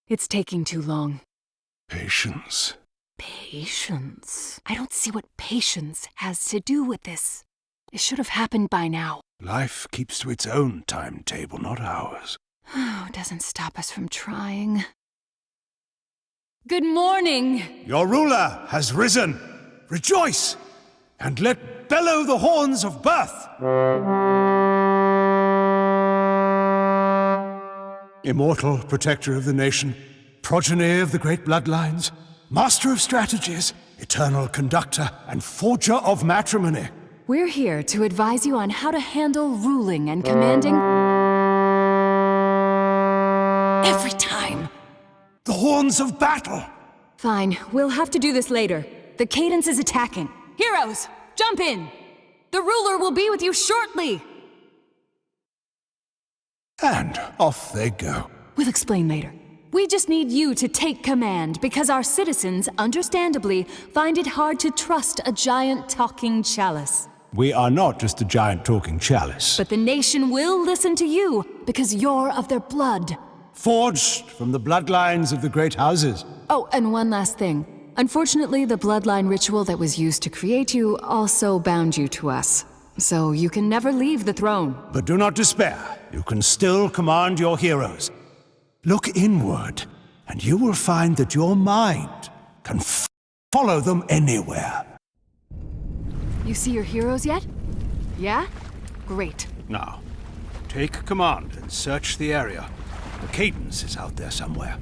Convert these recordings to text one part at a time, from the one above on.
It's taking too long. Patience. Patience? I don't see what patience has to do with this. It should have happened by now. Life keeps to its own timetable, not ours. Oh, it doesn't stop us from trying. Good morning! Your ruler has risen. Rejoice, and let bellow the horns of birth. Immortal protector of the nation, progeny of the great bloodlines, master of strategies, eternal conductor, and forger of matrimony. We're here to advise you on how to handle ruling and commanding every time. The horns of battle. Fine, we'll have to do this later. The cadence is attacking. Heroes, jump in! The ruler will be with you shortly! And off they go. We'll explain later. We just need you to take command because our citizens, understandably, find it hard to trust a giant talking chalice. We are not just a giant talking chalice. But the nation will listen to you because you're of their blood. Forged from the bloodlines of the great houses. Oh, and one last thing. Unfortunately, the bloodline ritual that was used to create you also bound you to us. So you can never leave the throne. But do not despair. You can still command your heroes. Look inward, and you will find that your mind can follow them anywhere. You see your heroes yet? Yeah? Great. Now, take command and search the area. The cadence is out there somewhere.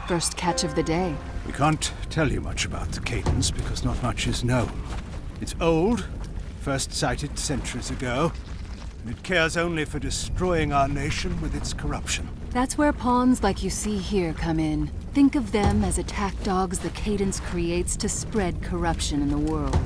First catch of the day. We can't tell you much about the cadence because not much is known. It's old, first sighted centuries ago, and it cares only for destroying our nation with its corruption. That's where pawns like you see here come in. Think of them as attack dogs the cadence creates to spread corruption in the world.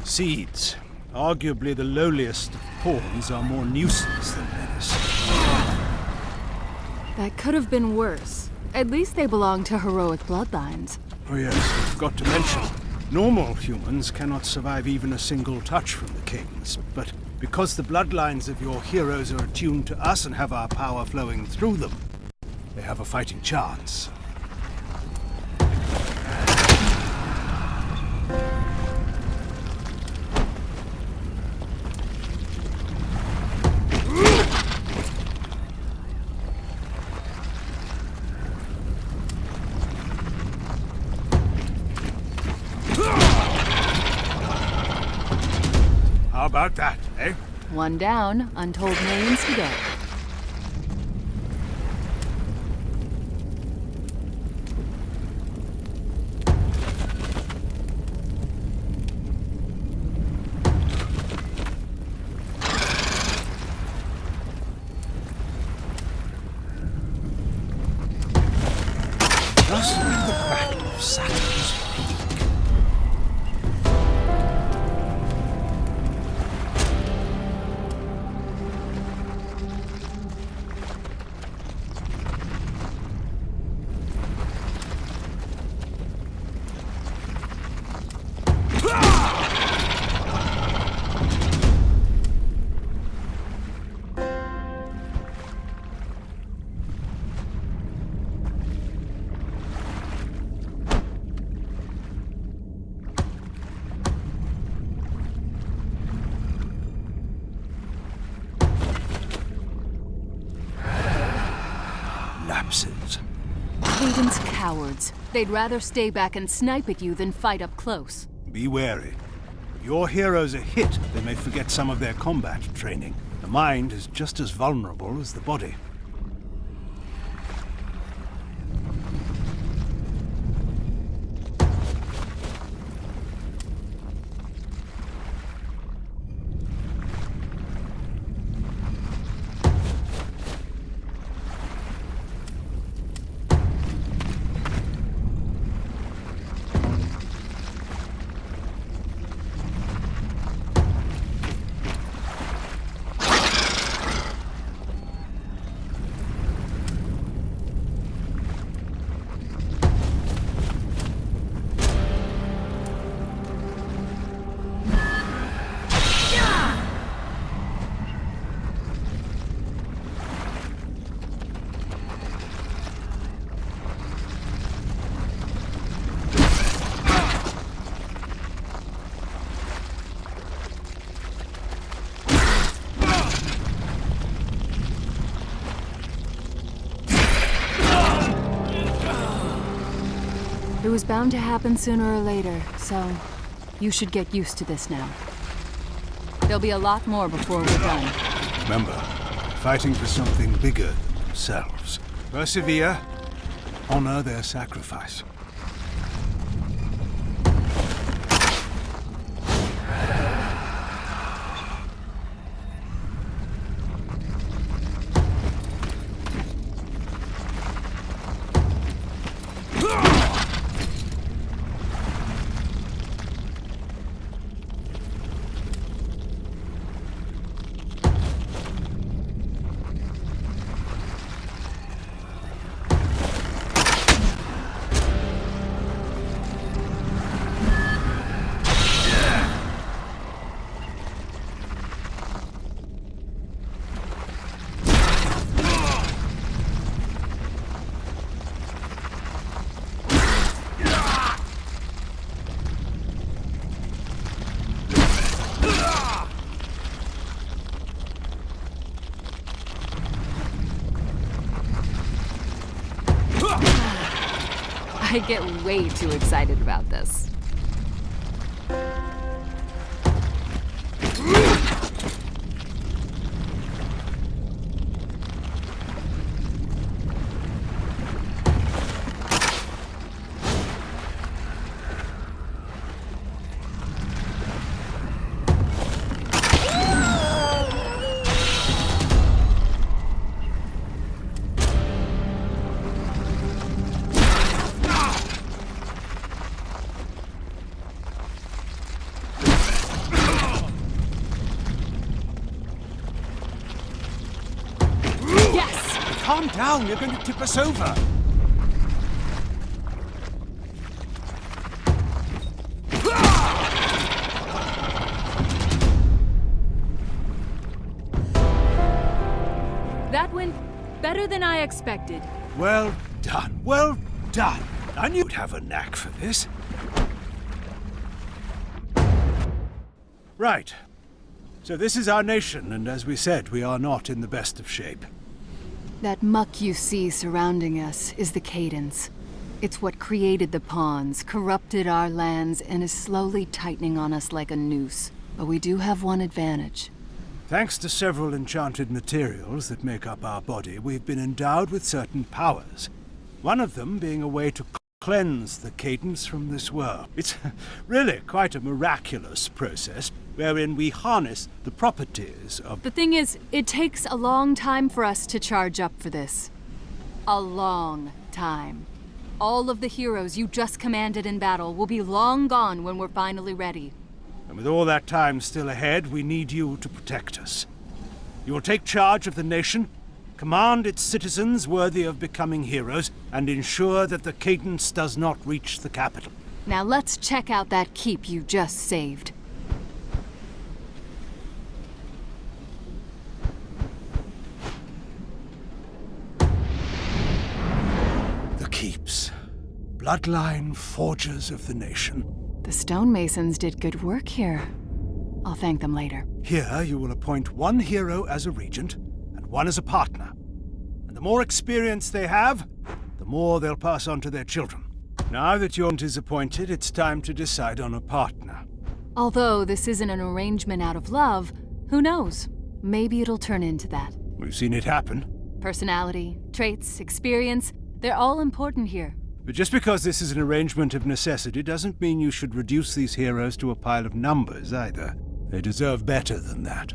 Seeds, arguably the lowliest of pawns, are more nuisance than menace. That could have been worse. At least they belong to heroic bloodlines. Oh yes, I forgot to mention, normal humans cannot survive even a single touch from the cadence, but because the bloodlines of your heroes are attuned to us and have our power flowing through them, they have a fighting chance. How about that, eh? One down, untold millions to go. Just like the Battle of Saturn's Peak. Lapses. Cadence cowards. They'd rather stay back and snipe at you than fight up close. Be wary. If your heroes are hit, they may forget some of their combat training. The mind is just as vulnerable as the body. It was bound to happen sooner or later, so you should get used to this now. There'll be a lot more before we're done. Remember, fighting for something bigger than themselves. Persevere, honor their sacrifice. I get way too excited about this. Calm down, you're going to tip us over. That went better than I expected. Well done, well done. I knew you'd have a knack for this. Right. So this is our nation, and as we said, we are not in the best of shape. That muck you see surrounding us is the cadence. It's what created the pawns, corrupted our lands, and is slowly tightening on us like a noose. But we do have one advantage. Thanks to several enchanted materials that make up our body, we've been endowed with certain powers. One of them being a way to cleanse the cadence from this world. It's really quite a miraculous process, wherein we harness the properties of... The thing is, it takes a long time for us to charge up for this. A long time. All of the heroes you just commanded in battle will be long gone when we're finally ready. And with all that time still ahead, we need you to protect us. You will take charge of the nation, command its citizens worthy of becoming heroes, and ensure that the cadence does not reach the capital. Now let's check out that keep you just saved. The keeps. Bloodline forgers of the nation. The stonemasons did good work here. I'll thank them later. Here you will appoint one hero as a regent, and one as a partner. And the more experience they have, the more they'll pass on to their children. Now that your regent is appointed, it's time to decide on a partner. Although this isn't an arrangement out of love, who knows? Maybe it'll turn into that. We've seen it happen. Personality, traits, experience, they're all important here. But just because this is an arrangement of necessity doesn't mean you should reduce these heroes to a pile of numbers either. They deserve better than that.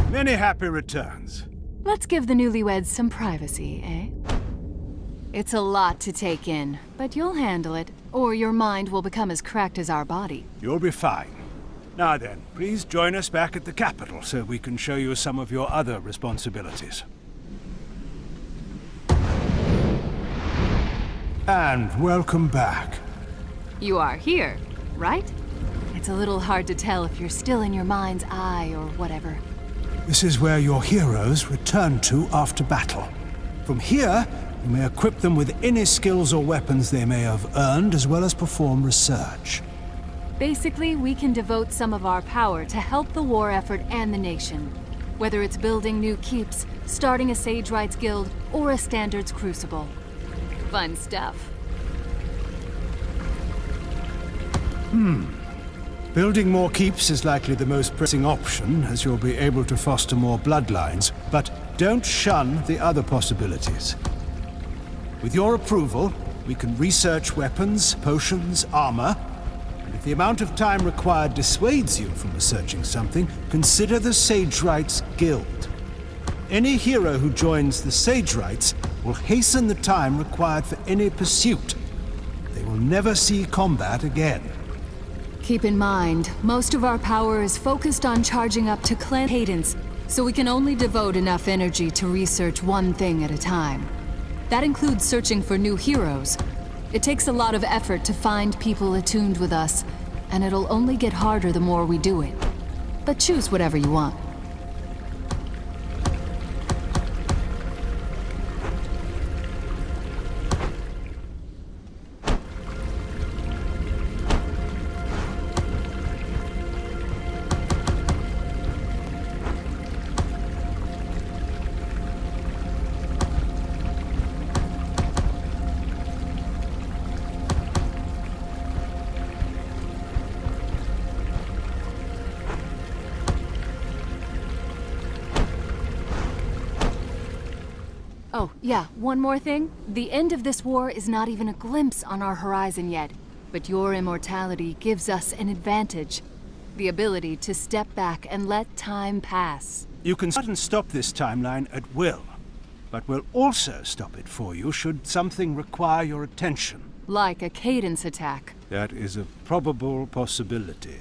Many happy returns. Let's give the newlyweds some privacy, eh? It's a lot to take in, but you'll handle it, or your mind will become as cracked as our body. You'll be fine. Now then, please join us back at the capital so we can show you some of your other responsibilities. And welcome back. You are here, right? It's a little hard to tell if you're still in your mind's eye or whatever. This is where your heroes return to after battle. From here, you may equip them with any skills or weapons they may have earned, as well as perform research. Basically, we can devote some of our power to help the war effort and the nation. Whether it's building new keeps, starting a Sage Rights Guild, or a Standards Crucible. Fun stuff. Building more keeps is likely the most pressing option, as you'll be able to foster more bloodlines, but don't shun the other possibilities. With your approval, we can research weapons, potions, armor, and if the amount of time required dissuades you from researching something, consider the Sage Rights Guild. Any hero who joins the Sage Rights will hasten the time required for any pursuit. They will never see combat again. Keep in mind, most of our power is focused on charging up to clan cadence, so we can only devote enough energy to research one thing at a time. That includes searching for new heroes. It takes a lot of effort to find people attuned with us, and it'll only get harder the more we do it. But choose whatever you want. Oh, yeah, one more thing. The end of this war is not even a glimpse on our horizon yet, but your immortality gives us an advantage. The ability to step back and let time pass. You can start and stop this timeline at will, but we'll also stop it for you should something require your attention. Like a cadence attack. That is a probable possibility.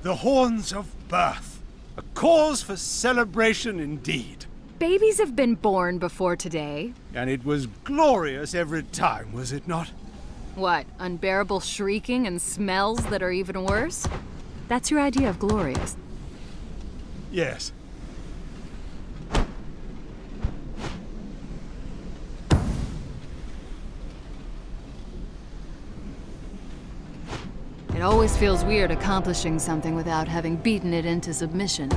The Horns of Birth. A cause for celebration indeed. Babies have been born before today. And it was glorious every time, was it not? What, unbearable shrieking and smells that are even worse? That's your idea of glorious. Yes. It always feels weird accomplishing something without having beaten it into submission.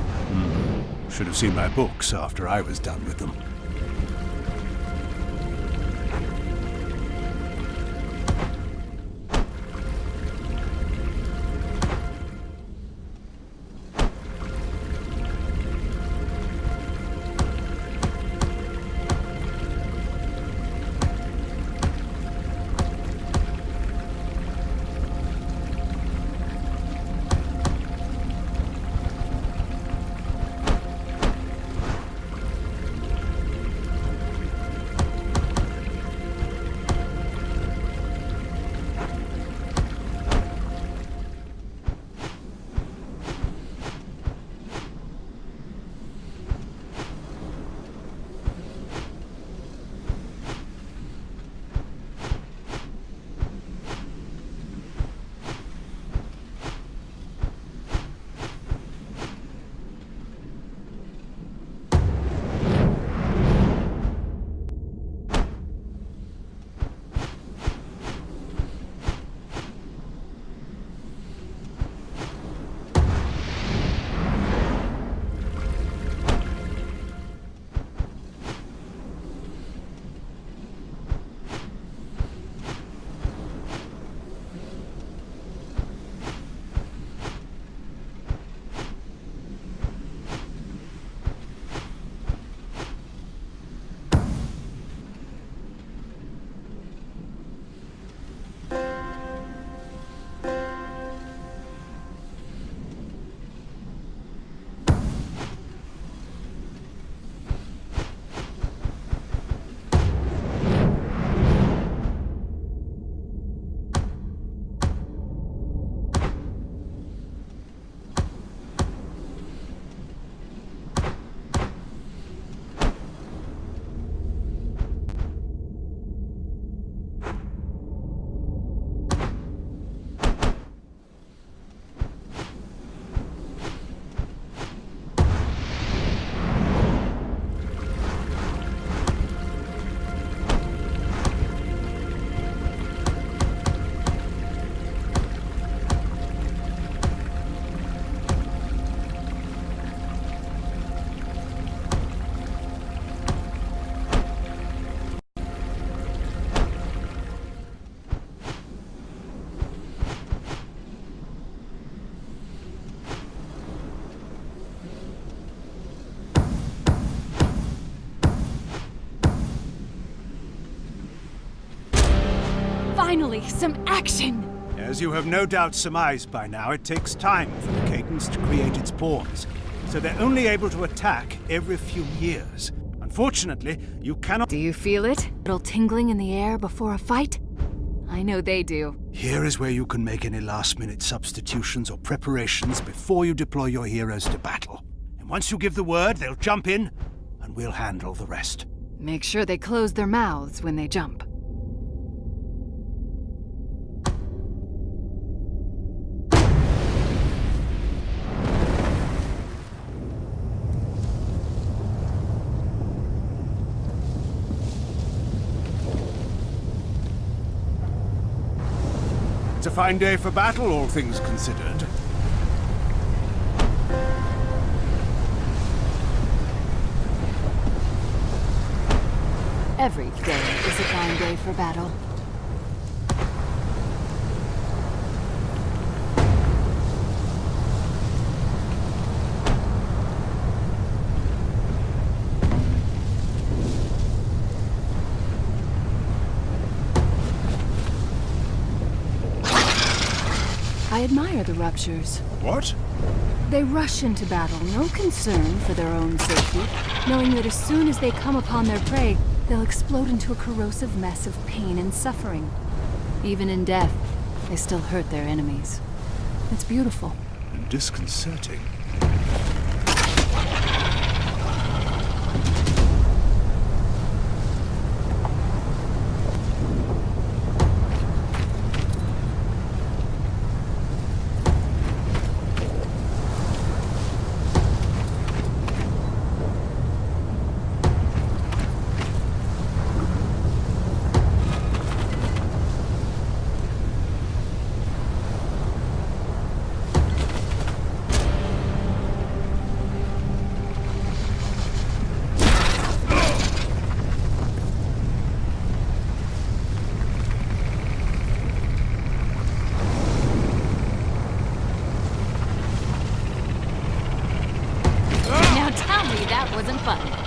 Should have seen my books after I was done with them. Finally, some action! As you have no doubt surmised by now, it takes time for the cadence to create its pawns, so they're only able to attack every few years. Unfortunately, you cannot... Do you feel it? Little tingling in the air before a fight? I know they do. Here is where you can make any last-minute substitutions or preparations before you deploy your heroes to battle. And once you give the word, they'll jump in, and we'll handle the rest. Make sure they close their mouths when they jump. It's a fine day for battle, all things considered. Every day is a fine day for battle. I admire the ruptures. What? They rush into battle, no concern for their own safety, knowing that as soon as they come upon their prey, they'll explode into a corrosive mess of pain and suffering. Even in death, they still hurt their enemies. It's beautiful. And disconcerting. That wasn't fun.